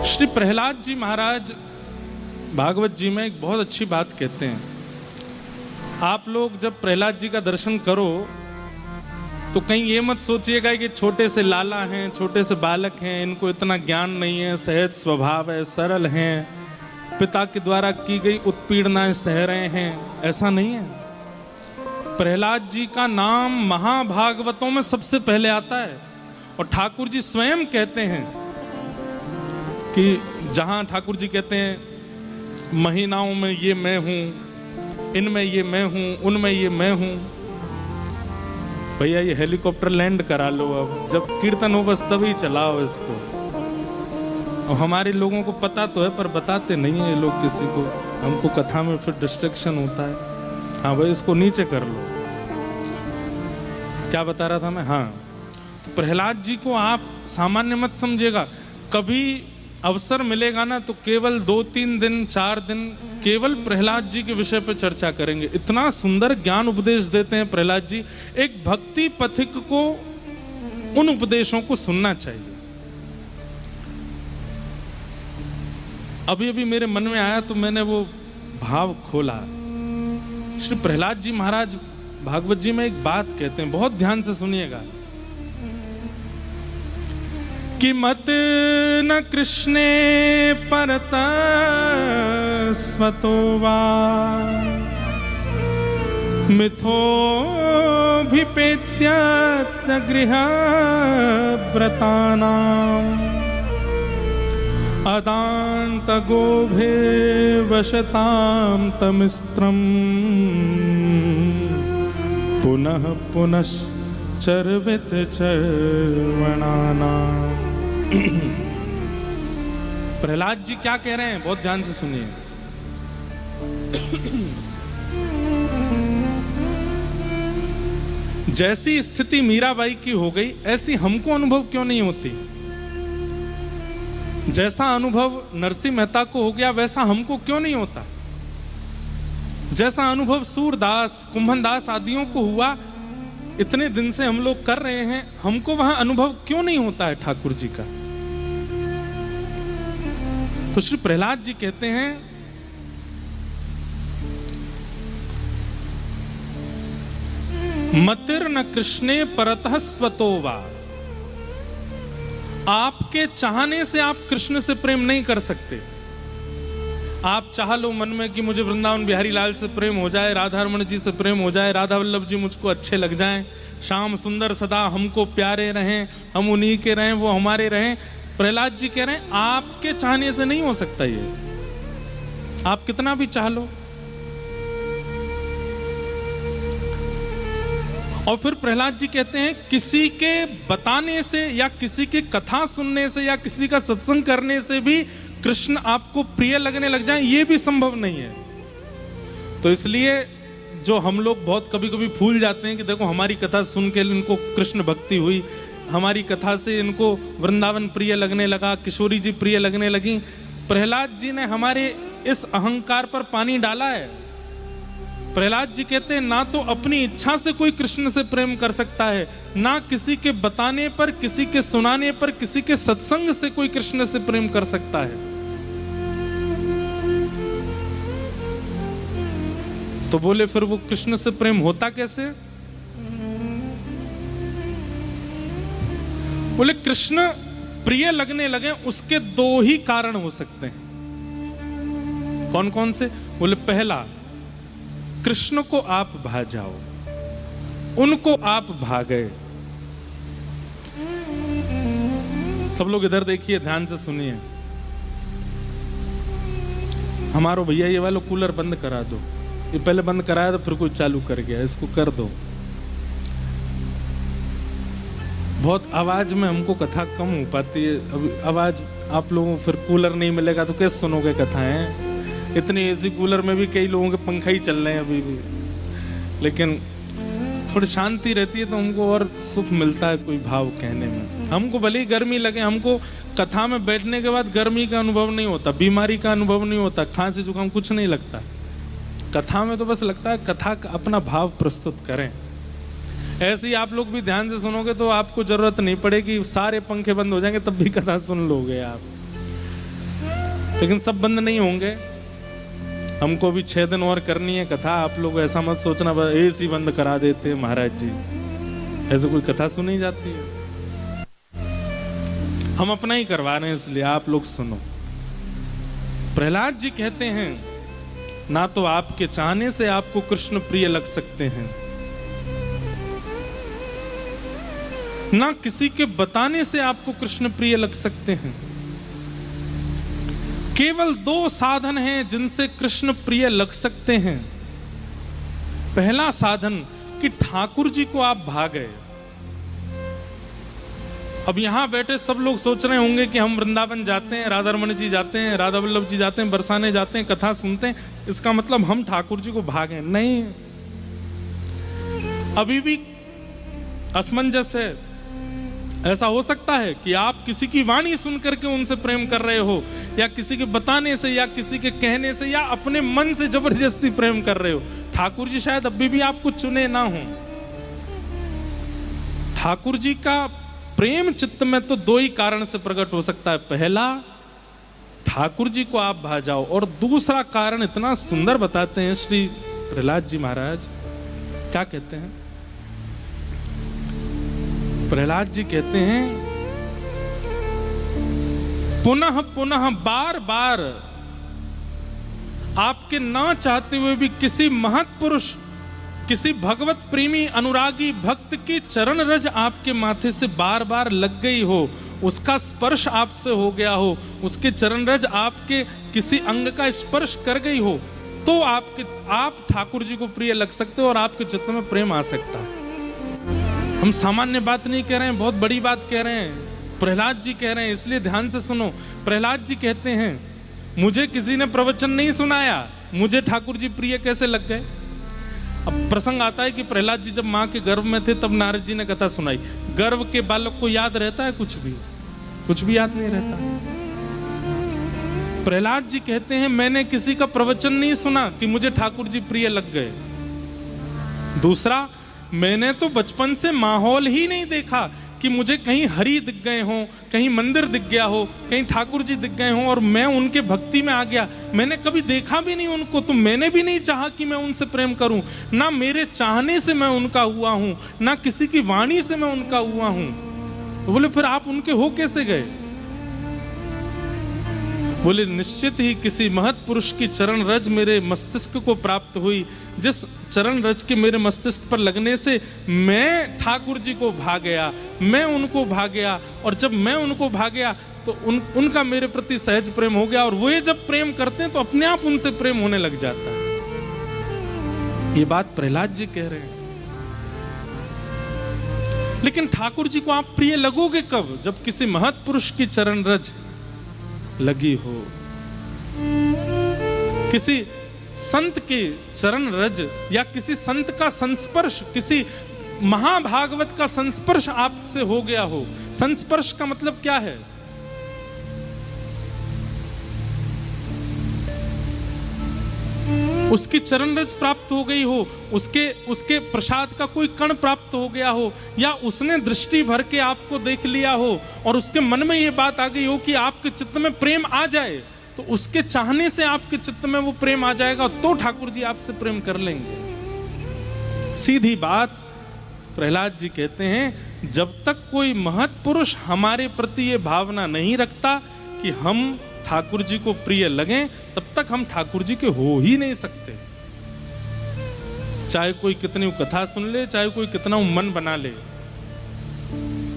श्री प्रहलाद जी महाराज भागवत जी में एक बहुत अच्छी बात कहते हैं। आप लोग जब प्रहलाद जी का दर्शन करो तो कहीं ये मत सोचिएगा कि छोटे से लाला हैं, छोटे से बालक हैं, इनको इतना ज्ञान नहीं है, सहज स्वभाव है, सरल हैं, पिता के द्वारा की गई उत्पीड़नाएं सह रहे हैं, ऐसा नहीं है। प्रहलाद जी का नाम महाभागवतों में सबसे पहले आता है और ठाकुर जी स्वयं कहते हैं कि जहां ठाकुर जी कहते हैं महीनाओं में ये मैं हूं, इनमें ये मैं हूं, उनमें ये मैं हूं। भैया ये हेलीकॉप्टर लैंड करा लो, अब जब कीर्तन हो बस तभी चलाओ इसको। और हमारे लोगों को पता तो है पर बताते नहीं है ये लोग किसी को, हमको कथा में फिर डिस्ट्रैक्शन होता है। हाँ भाई इसको नीचे कर लो। क्या बता रहा था मैं? हाँ, तो प्रहलाद जी को आप सामान्य मत समझिएगा। कभी अवसर मिलेगा ना तो केवल 2-3 दिन 4 दिन केवल प्रहलाद जी के विषय पर चर्चा करेंगे। इतना सुंदर ज्ञान उपदेश देते हैं प्रहलाद जी। एक भक्ति पथिक को उन उपदेशों को सुनना चाहिए। अभी अभी मेरे मन में आया तो मैंने वो भाव खोला। श्री प्रहलाद जी महाराज भागवत जी में एक बात कहते हैं, बहुत ध्यान से सुनिएगा कि मत न कृष्णे परत स्वतो वा मिथोभिपेत्य गृह व्रतानाम् अदान्त गोभे वशतां तमिस्त्रम् पुनः पुनश्चर्वित चर्वणानाम्। प्रहलाद जी क्या कह रहे हैं, बहुत ध्यान से सुनिए। जैसी स्थिति मीराबाई की हो गई ऐसी हमको अनुभव क्यों नहीं होती? जैसा अनुभव नरसिंह मेहता को हो गया वैसा हमको क्यों नहीं होता? जैसा अनुभव सूरदास, कुंभनदास आदियों को हुआ, इतने दिन से हम लोग कर रहे हैं, हमको वहां अनुभव क्यों नहीं होता है ठाकुर जी का? तो श्री प्रहलाद जी कहते हैं मतिर न कृष्णे परतः स्वतो वा। आपके चाहने से आप कृष्ण से प्रेम नहीं कर सकते। आप चाह लो मन में कि मुझे वृंदावन बिहारी लाल से प्रेम हो जाए, राधा रमण जी से प्रेम हो जाए, राधा वल्लभ जी मुझको अच्छे लग जाएं, श्याम सुंदर सदा हमको प्यारे रहें, हम उन्हीं के रहें, वो हमारे रहें। प्रहलाद जी कह रहे हैं आपके चाहने से नहीं हो सकता ये, आप कितना भी चाह लो। और फिर प्रहलाद जी कहते हैं किसी के बताने से या किसी की कथा सुनने से या किसी का सत्संग करने से भी कृष्ण आपको प्रिय लगने लग जाए, ये भी संभव नहीं है। तो इसलिए जो हम लोग बहुत कभी कभी भूल जाते हैं कि देखो हमारी कथा सुन के इनको कृष्ण भक्ति हुई, हमारी कथा से इनको वृंदावन प्रिय लगने लगा, किशोरी जी प्रिय लगने लगी। प्रहलाद जी ने हमारे इस अहंकार पर पानी डाला है। प्रहलाद जी कहते हैं ना तो अपनी इच्छा से कोई कृष्ण से प्रेम कर सकता है, ना किसी के बताने पर, किसी के सुनाने पर, किसी के सत्संग से कोई कृष्ण से प्रेम कर सकता है। तो बोले फिर वो कृष्ण से प्रेम होता कैसे? बोले कृष्ण प्रिय लगने लगे उसके 2 ही कारण हो सकते हैं। कौन कौन से? बोले पहला, कृष्ण को आप भा जाओ, उनको आप भागे। सब लोग इधर देखिए, ध्यान से सुनिए। हमारो भैया ये वाला कूलर बंद करा दो, ये पहले बंद कराया तो फिर कोई चालू कर गया, इसको कर दो। बहुत आवाज में हमको कथा कम हो पाती है। अभी आवाज आप लोगों को फिर कूलर नहीं मिलेगा तो कैसे सुनोगे कथाएं? इतने एसी कूलर में भी कई लोगों के पंखा ही चल रहे हैं अभी भी, लेकिन थोड़ी शांति रहती है तो हमको और सुख मिलता है कोई भाव कहने में। हमको भले ही गर्मी लगे, हमको कथा में बैठने के बाद गर्मी का अनुभव नहीं होता, बीमारी का अनुभव नहीं होता, खांसी जुकाम कुछ नहीं लगता। कथा में तो बस लगता है कथा का अपना भाव प्रस्तुत करें। ऐसे ही आप लोग भी ध्यान से सुनोगे तो आपको जरूरत नहीं पड़ेगी, सारे पंखे बंद हो जाएंगे तब भी कथा सुन लोगे आप। लेकिन सब बंद नहीं होंगे, हमको भी 6 दिन और करनी है कथा। आप लोग ऐसा मत सोचना बस ऐसे ही बंद करा देते हैं महाराज जी, ऐसे कोई कथा सुनी जाती है? हम अपना ही करवा रहे हैं, इसलिए आप लोग सुनो। प्रहलाद जी कहते हैं, ना तो आपके चाहने से आपको कृष्ण प्रिय लग सकते हैं, ना किसी के बताने से आपको कृष्ण प्रिय लग सकते हैं। केवल 2 साधन हैं जिनसे कृष्ण प्रिय लग सकते हैं। पहला साधन कि ठाकुर जी को आप भा गए। अब यहां बैठे सब लोग सोच रहे होंगे कि हम वृंदावन जाते हैं, राधा रमन जी जाते हैं, राधा वल्लभ जी जाते हैं, बरसाने जाते हैं, कथा सुनते हैं, इसका मतलब हम ठाकुर जी को भागे। नहीं, अभी भी असमंजस है। ऐसा हो सकता है कि आप किसी की वाणी सुन करके उनसे प्रेम कर रहे हो, या किसी के बताने से, या किसी के कहने से, या अपने मन से जबरदस्ती प्रेम कर रहे हो। ठाकुर जी शायद अभी भी आपको चुने ना हो। ठाकुर जी का प्रेम चित्त में तो 2 ही कारण से प्रकट हो सकता है। पहला, ठाकुर जी को आप भा जाओ, और दूसरा कारण इतना सुंदर बताते हैं श्री प्रहलाद जी महाराज। क्या कहते हैं? प्रहलाद जी कहते हैं, पुनः पुनः बार बार आपके ना चाहते हुए भी किसी महत पुरुष, किसी भगवत प्रेमी अनुरागी भक्त की चरण रज आपके माथे से बार बार लग गई हो, उसका स्पर्श आपसे हो गया हो, उसके चरण रज आपके किसी अंग का स्पर्श कर गई हो, तो आप ठाकुर जी को प्रिय लग सकते हो और आपके चित्त में प्रेम आ सकता है। हम सामान्य बात नहीं कह रहे हैं, बहुत बड़ी बात कह रहे हैं। प्रहलाद जी कह रहे हैं, इसलिए ध्यान से सुनो। प्रहलाद जी कहते हैं, मुझे किसी ने प्रवचन नहीं सुनाया, मुझे ठाकुर जी प्रिय कैसे लग गए। अब प्रसंग आता है कि प्रहलाद जी जब मां के गर्भ में थे तब नारद जी ने कथा सुनाई। गर्भ के बालक को याद रहता है? कुछ भी याद नहीं रहता। प्रहलाद जी कहते हैं, मैंने किसी का प्रवचन नहीं सुना कि मुझे ठाकुर जी प्रिय लग गए। दूसरा, मैंने तो बचपन से माहौल ही नहीं देखा कि मुझे कहीं हरि दिख गए हों, कहीं मंदिर दिख गया हो, कहीं ठाकुर जी दिख गए हों और मैं उनके भक्ति में आ गया। मैंने कभी देखा भी नहीं उनको, तो मैंने भी नहीं चाहा कि मैं उनसे प्रेम करूं। ना मेरे चाहने से मैं उनका हुआ हूं, ना किसी की वाणी से मैं उनका हुआ हूं। तो बोले, फिर आप उनके हो कैसे गए? बोले, निश्चित ही किसी महत पुरुष की चरण रज मेरे मस्तिष्क को प्राप्त हुई, जिस चरण रज के मेरे मस्तिष्क पर लगने से मैं ठाकुर जी को भा गया, मैं उनको भा गया, और जब मैं उनको भा गया तो उनका मेरे प्रति सहज प्रेम हो गया, और वो जब प्रेम करते हैं तो अपने आप उनसे प्रेम होने लग जाता है। ये बात प्रहलाद जी कह रहे हैं। लेकिन ठाकुर जी को आप प्रिय लगोगे कब? जब किसी महत पुरुष की चरण रज लगी हो, किसी संत के चरण रज, या किसी संत का संस्पर्श, किसी महाभागवत का संस्पर्श आपसे हो गया हो। संस्पर्श का मतलब क्या है? उसकी चरण रज प्राप्त हो गई हो, उसके प्रसाद का कोई कण प्राप्त हो गया हो, या उसने दृष्टि भर के आपको देख लिया हो और उसके मन में ये बात आ गई हो कि आपके चित्त में प्रेम आ जाए, तो उसके चाहने से आपके चित्त में वो प्रेम आ जाएगा, तो ठाकुर जी आपसे प्रेम कर लेंगे। सीधी बात। प्रहलाद जी कहते हैं, जब तक कोई महत पुरुष हमारे प्रति ये भावना नहीं रखता कि हम ठाकुर जी को प्रिय लगें, तब तक हम ठाकुर जी के हो ही नहीं सकते। चाहे कोई कितनी कथा सुन ले, चाहे कोई कितना मन बना ले,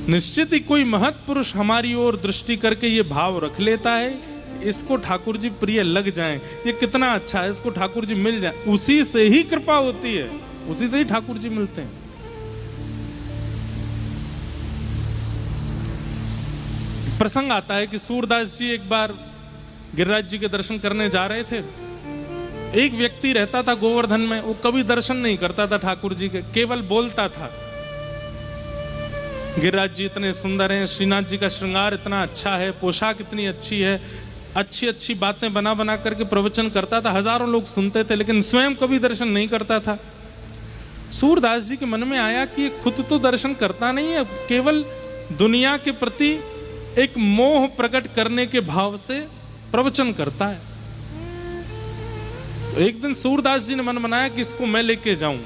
निश्चित ही कोई महत पुरुष हमारी ओर दृष्टि करके ये भाव रख लेता है, इसको ठाकुर जी प्रिय लग जाएं, ये कितना अच्छा है, इसको ठाकुर जी मिल जाए। उसी से ही कृपा होती है, उसी से ही ठाकुर जी मिलते हैं। प्रसंग आता है कि सूरदास जी एक बार गिरिराज जी के दर्शन करने जा रहे थे। एक व्यक्ति रहता था गोवर्धन में, वो कभी दर्शन नहीं करता था ठाकुर जी के, केवल बोलता था। गिरिराज जी इतने सुंदर हैं, श्रीनाथ जी का श्रृंगार इतना अच्छा है, पोशाक इतनी अच्छी है, अच्छी अच्छी बातें बना बना करके प्रवचन करता था, हजारों लोग सुनते थे, लेकिन स्वयं कभी दर्शन नहीं करता था। सूरदास जी के मन में आया कि खुद तो दर्शन करता नहीं है, केवल दुनिया के प्रति एक मोह प्रकट करने के भाव से प्रवचन करता है। तो एक दिन सूरदास जी ने मन बनाया कि इसको मैं लेके जाऊं।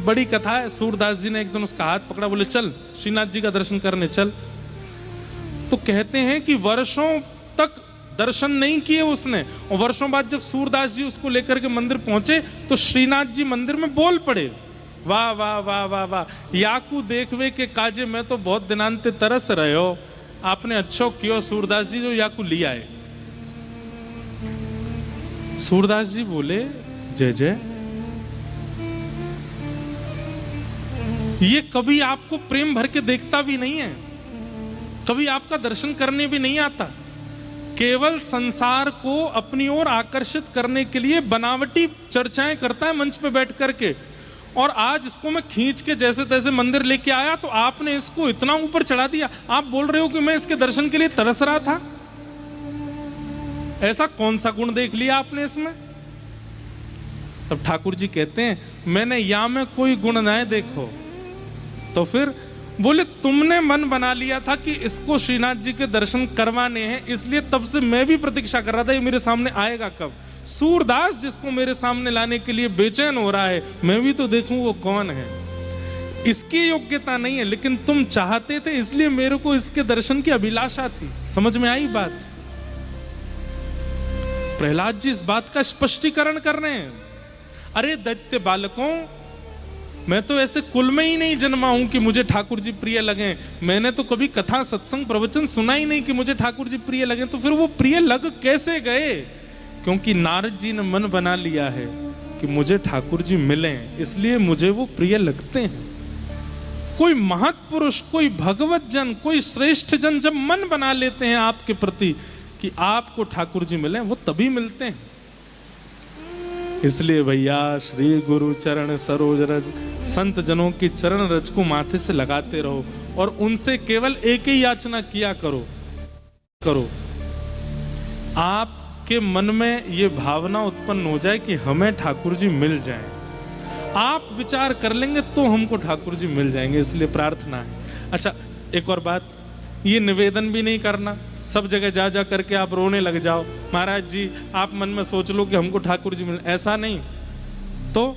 बड़ी कथा है। सूरदास जी ने एक दिन उसका हाथ पकड़ा, बोले चल श्रीनाथ जी का दर्शन करने चल। तो कहते हैं कि वर्षों तक दर्शन नहीं किए उसने, और वर्षों बाद जब सूरदास जी उसको लेकर के मंदिर पहुंचे तो श्रीनाथ जी मंदिर में बोल पड़े, वाह वाह वाह वाह वाह, याकू देखवे के काजे में तो बहुत दिनांते तरस रहे हो, आपने अच्छो कियो सूरदास जी जो याकू लिया है। सूरदास जी बोले जय जय, ये कभी आपको प्रेम भर के देखता भी नहीं है, कभी आपका दर्शन करने भी नहीं आता, केवल संसार को अपनी ओर आकर्षित करने के लिए बनावटी चर्चाएं करता है मंच पे बैठ करके। और आज इसको मैं खींच के जैसे तैसे मंदिर लेके आया तो आपने इसको इतना ऊपर चढ़ा दिया, आप बोल रहे हो कि मैं इसके दर्शन के लिए तरस रहा था। ऐसा कौन सा गुण देख लिया आपने इसमें? तब ठाकुर जी कहते हैं मैंने या में कोई गुण ना देखो। तो फिर बोले तुमने मन बना लिया था कि इसको श्रीनाथ जी के दर्शन करवाने हैं, इसलिए तब से मैं भी प्रतीक्षा कर रहा था ये मेरे सामने आएगा कब। सूरदास जिसको मेरे सामने लाने के लिए बेचैन हो रहा है, मैं भी तो देखूं वो कौन है। इसकी योग्यता नहीं है, लेकिन तुम चाहते थे इसलिए मेरे को इसके दर्शन की अभिलाषा थी। समझ में आई बात? प्रहलाद जी इस बात का स्पष्टीकरण कर रहे हैं। अरे दैत्य बालकों, मैं तो ऐसे कुल में ही नहीं जन्मा हूं कि मुझे ठाकुर जी प्रिय लगे। मैंने तो कभी कथा सत्संग प्रवचन सुना ही नहीं कि मुझे ठाकुर जी प्रिय लगे। तो फिर वो प्रिय लग कैसे गए? क्योंकि नारद जी ने मन बना लिया है कि मुझे ठाकुर जी मिले, इसलिए मुझे वो प्रिय लगते हैं। कोई महत्पुरुष, कोई भगवत जन, कोई श्रेष्ठ जन जब मन बना लेते हैं आपके प्रति कि आपको ठाकुर जी मिले, वो तभी मिलते हैं। इसलिए भैया श्री गुरु चरण सरोज रज, संत जनों की चरण रज को माथे से लगाते रहो और उनसे केवल एक ही याचना किया करो आपके मन में ये भावना उत्पन्न हो जाए कि हमें ठाकुर जी मिल जाएं। आप विचार कर लेंगे तो हमको ठाकुर जी मिल जाएंगे, इसलिए प्रार्थना है। अच्छा, एक और बात, ये निवेदन भी नहीं करना सब जगह जा जा करके आप रोने लग जाओ, महाराज जी आप मन में सोच लो कि हमको ठाकुर जी मिले, ऐसा नहीं। तो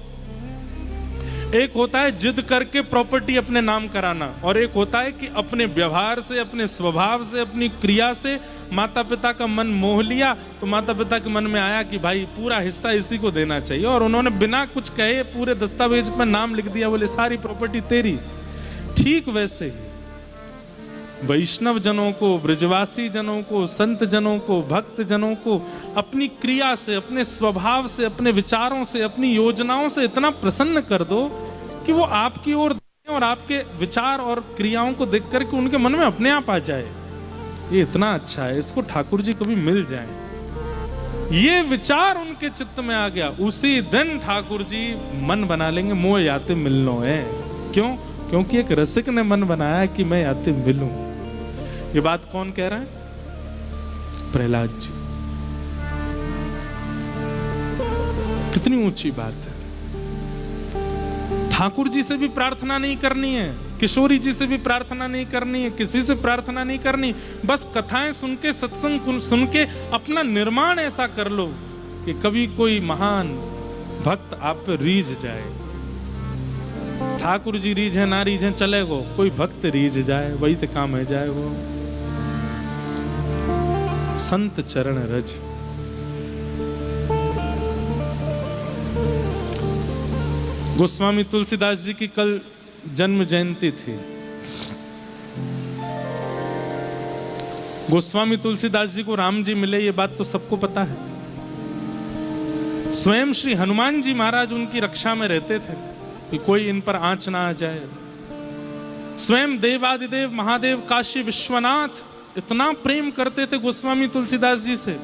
एक होता है जिद करके प्रॉपर्टी अपने नाम कराना, और एक होता है कि अपने व्यवहार से, अपने स्वभाव से, अपनी क्रिया से माता पिता का मन मोह लिया, तो माता पिता के मन में आया कि भाई पूरा हिस्सा इसी को देना चाहिए, और उन्होंने बिना कुछ कहे पूरे दस्तावेज पर नाम लिख दिया, बोले सारी प्रॉपर्टी तेरी। ठीक वैसे ही वैष्णव जनों को, ब्रजवासी जनों को, संत जनों को, भक्त जनों को अपनी क्रिया से, अपने स्वभाव से, अपने विचारों से, अपनी योजनाओं से इतना प्रसन्न कर दो कि वो आपकी ओर और आपके विचार और क्रियाओं को देख करके उनके मन में अपने आप आ जाए, ये इतना अच्छा है, इसको ठाकुर जी कभी मिल जाए। ये विचार उनके चित्त में आ गया, उसी दिन ठाकुर जी मन बना लेंगे मोह याते मिलनो है। क्यों? क्योंकि एक रसिक ने मन बनाया कि मैं याते मिलूं। ये बात कौन कह रहा है? प्रहलाद जी। कितनी ऊंची बात है। ठाकुर जी से भी प्रार्थना नहीं करनी है, किशोरी जी से भी प्रार्थना नहीं करनी है, किसी से प्रार्थना नहीं करनी, बस कथाएं सुन के, सत्संग सुन के अपना निर्माण ऐसा कर लो कि कभी कोई महान भक्त आप पे रीझ जाए। ठाकुर जी रीझ है ना रीझ है चलेगो, कोई भक्त रीझ जाए वही तो काम है जाए। वो संत चरण रज। गोस्वामी तुलसीदास जी की कल जन्म जयंती थी। गोस्वामी तुलसीदास जी को राम जी मिले, ये बात तो सबको पता है। स्वयं श्री हनुमान जी महाराज उनकी रक्षा में रहते थे कि कोई इन पर आंच ना आ जाए। स्वयं देवादिदेव महादेव काशी विश्वनाथ इतना प्रेम करते थे गोस्वामी तुलसीदास जी से।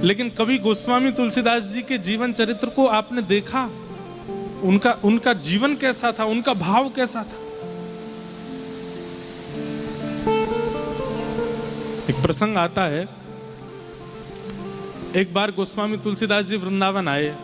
लेकिन कभी गोस्वामी तुलसीदास जी के जीवन चरित्र को आपने देखा? उनका जीवन कैसा था, उनका भाव कैसा था? एक प्रसंग आता है, एक बार गोस्वामी तुलसीदास जी वृंदावन आए